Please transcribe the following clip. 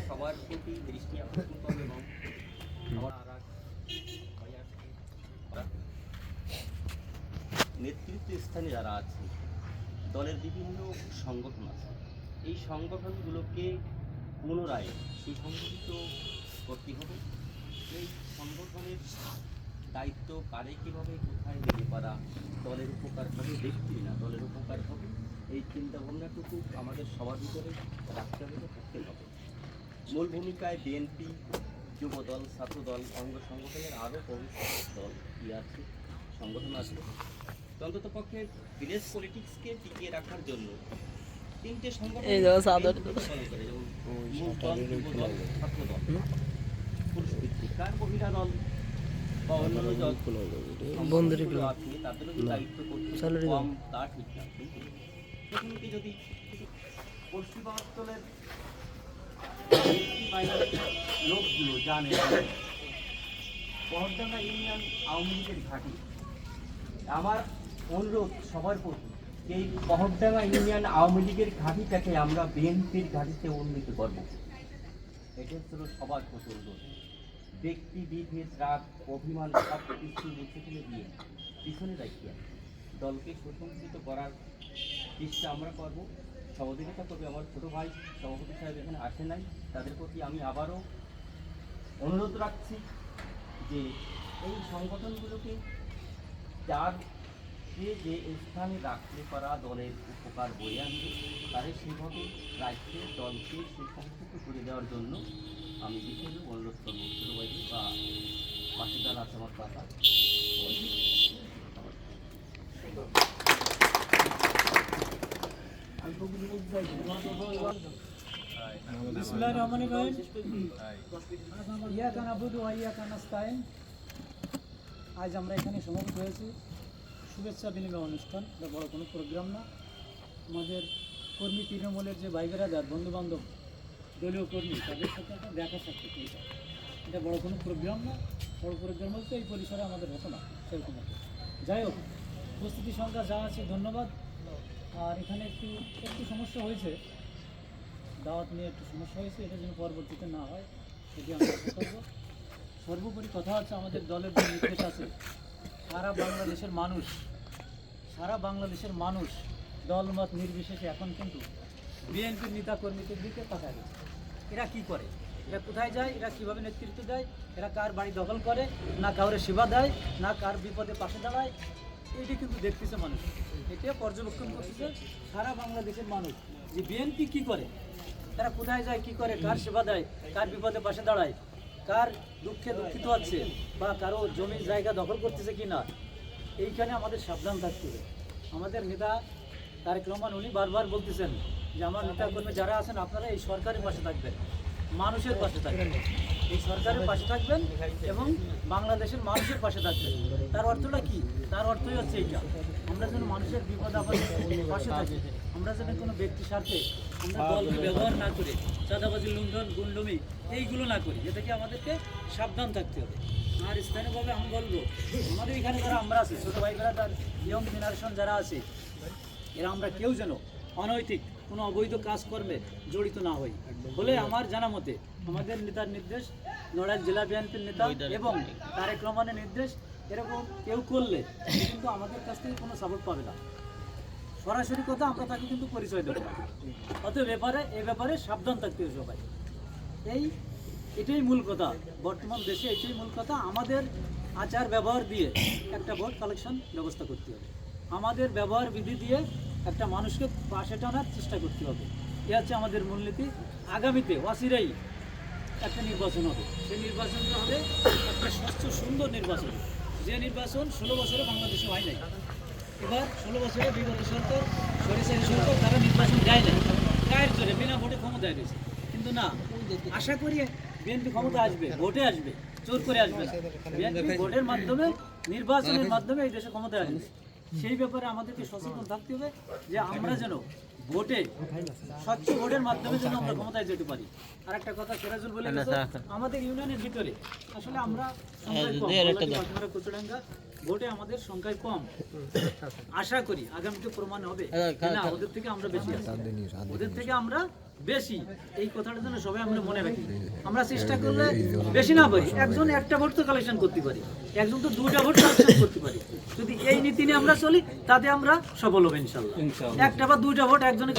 সবার প্রতি দৃষ্টি আকর্ষণ এবং নেতৃত্ব স্থানে যারা আছে, দলের বিভিন্ন সংগঠন আছে, এই সংগঠনগুলোকে পুনরায় সুসংগঠিত করতে হবে। এই সংগঠনের দায়িত্ব কারে কীভাবে কোথায় দিতে পারা দলের উপকার হবে, ব্যক্তি না দলের উপকার হবে, এই চিন্তাভাবনাটুকু আমাদের সবার ভিতরে রাখতে হবে, করতে হবে। মূল ভূমিকায় বিএনপি, যুবদল, ছাত্রদল, অঙ্গ সংগঠনের আরও বহু দল আছে, সংগঠন আছে। অন্তত পক্ষে ভিলেজ পলিটিক্সকে টিকিয়ে রাখার জন্য তিনটে সংগঠন কার মহিলা দল বা অন্যান্য দল আছে তাদেরও যে দায়িত্ব করতে কম তা ঠিক না। কিন্তু প্রথমে যদি পশ্চিমাঞ্চলের লোকগুলো জানে পহরডাঙ্গা ইউনিয়ন আওয়ামী লীগের ঘাঁটি, আমার অনুরোধ সবার প্রতি এই পহরডাঙ্গা ইউনিয়ন আওয়ামী লীগের ঘাঁটিটাকে আমরা বিএনপির ঘাঁটিতে উন্নীত করব। এটা হল সবার প্রতি অনুরোধ। ব্যক্তি বিভেদ, রাগ, অভিমান সব কিছু মুছে ফেলে দিয়ে পিছনে রাখিয়া দলকে সুসংগঠিত করার চেষ্টা আমরা করব। সহযোগিতা করবে আমার ছোটো ভাই সভাপতি সাহেব এখানে আসে নাই, তাদের প্রতি আমি আবারও অনুরোধ রাখছি যে এই সংগঠনগুলোকে যার যে স্থানে রাখতে পারা দলের উপকার বয়ে আনবে তাদের সেভাবে রাখতে দলকে সুসংগঠিত করে দেওয়ার জন্য আমি বিশেষ অনুরোধ করবো ছোটো ভাই বা পাশের দল আছে আমার কথা। আজ আমরা এখানে সমবেত হয়েছি শুভেচ্ছা বিনিময় অনুষ্ঠান, এটা বড় কোনো প্রোগ্রাম না। আমাদের কর্মী তৃণমূলের যে ভাই বেরাদার বন্ধুবান্ধব দলীয় কর্মী তাদের সাথে একটা দেখা সাক্ষাৎ, এটা বড় কোনো প্রোগ্রাম না। বড় প্রোগ্রাম বলতে এই পরিসরে আমাদের হতো না সেরকম হতো। যাই হোক, উপস্থিতি সংখ্যা যা আছে ধন্যবাদ। আর এখানে একটু সমস্যা হয়েছে, দাওয়াত নিয়ে একটু সমস্যা হয়েছে, এটা যেন পরবর্তীতে না হয় সেটি আমরা আশা করব। সর্বোপরি কথা হচ্ছে আমাদের দলের যে নির্দেশ আছে, সারা বাংলাদেশের মানুষ দলমত নির্বিশেষে এখন কিন্তু বিএনপির নেতা কর্মীদের দিকে তাকায় গেছে। এরা কি করে, এরা কোথায় যায়, এরা কীভাবে নেতৃত্ব দেয়, এরা কার বাড়ি দখল করে, না কাউরে সেবা দেয়, না কার বিপদে পাশে দাঁড়ায়, এটি কিন্তু দেখতেছে মানুষ। এটা পর্যবেক্ষণ করতেছে সারা বাংলাদেশের মানুষ যে বিএনপি কি করে, তারা কোথায় যায়, কি করে, কার সেবা দেয়, কার বিপদে পাশে দাঁড়ায়, কার দুঃখে দুঃখিত হচ্ছে বা কারো জমি জায়গা দখল করতেছে কি না, এইখানে আমাদের সাবধান থাকতে হবে। আমাদের নেতা তারেক রহমান উনি বারবার বলতেছেন যে আমার নেতা কর্মী যারা আছেন আপনারা এই সরকারের পাশে থাকবেন, মানুষের পাশে থাকবেন। এই সরকারের পাশে থাকবেন এবং বাংলাদেশের মানুষের পাশে থাকবেন। তার অর্থটা কি? তার অর্থই হচ্ছে এইটা, আমরা যেন মানুষের বিপদ আপদে পাশে থাকি, আমরা যেন কোনো ব্যক্তির স্বার্থে আমরা দলকে ব্যবহার না করে চাঁদাবাজি, লুণ্ঠন, গুন্ডমি এইগুলো না করি। এ থেকে আমাদেরকে সাবধান থাকতে হবে। আর স্থানীয়ভাবে আমি বলবো, আমাদের এখানে যারা আমরা আছি, ছোটো ভাইরা, তার ইয়ং জেনারেশন যারা আছে, এরা আমরা কেউ যেন অনৈতিক কোনো অবৈধ কাজকর্মে জড়িত না হই বলে আমার জানা মতে আমাদের নেতার নির্দেশ, নড়াইল জেলা বিএনপির নেতা এবং তারেক রহমানের নির্দেশ, এরকম কেউ করলে সে কিন্তু আমাদের কাছ থেকে কোনো সাপোর্ট পাবে না। সরাসরি কথা, আমরা তাকে কিন্তু পরিচয় দেবো না। অতএব এ ব্যাপারে সাবধান থাকতে হবে সবাই। এটাই মূল কথা, বর্তমান দেশে এটাই মূল কথা। আমাদের আচার ব্যবহার দিয়ে একটা ভোট কালেকশন ব্যবস্থা করতে হবে, আমাদের ব্যবহার বিধি দিয়ে একটা মানুষকে পাশে টানার চেষ্টা করতে হবে। এ হচ্ছে আমাদের মূলনীতি। আগামীতে অচিরেই একটা নির্বাচন হবে, সেই নির্বাচনটা হবে একটা স্বচ্ছ সুন্দর নির্বাচন, যে নির্বাচন 16 বছরে বাংলাদেশে হয় নাই। এবার 16 বছরে বিগত সরকার, সরকারি সরকার, তারা নির্বাচন দেয় নাই, গায়ের জোরে বিনা ভোটে ক্ষমতায় রয়েছে। কিন্তু না, আশা করি বিএনপি ক্ষমতা আসবে, ভোটে আসবে, জোর করে আসবে না। বিএনপি ভোটের মাধ্যমে, নির্বাচনের মাধ্যমে এই দেশে ক্ষমতায় আসবে। সেই ব্যাপারে আমাদেরকে সচেতন থাকতে হবে যে আমরা যেন ভোটে, স্বচ্ছ ভোটের মাধ্যমে যেন আমরা ক্ষমতায় যেতে পারি। আর একটা কথা সিরাজুল বলে গেছে, আমাদের ইউনিয়নের ভিতরে আসলে আমরা কচুডাঙ্গা ভোটে আমাদের সংখ্যায় কম। আশা করি আগামীতে প্রমাণ হবে না ওদের থেকে আমরা বেশি আছি, ওদের থেকে আমরা বেশি। এই কথাটা যেন সবাই আমরা মনে রাখি। আমরা চেষ্টা করলে বেশি না পারি, একজন একটা ভোট তো কালেকশন করতে পারি, একজন তো 2টা ভোট কালেকশন করতে পারি। যদি এই নীতি নিয়ে আমরা চলি, তাতে আমরা সফল হবো ইনশাল্লাহ। একটা বা 2টা ভোট একজনে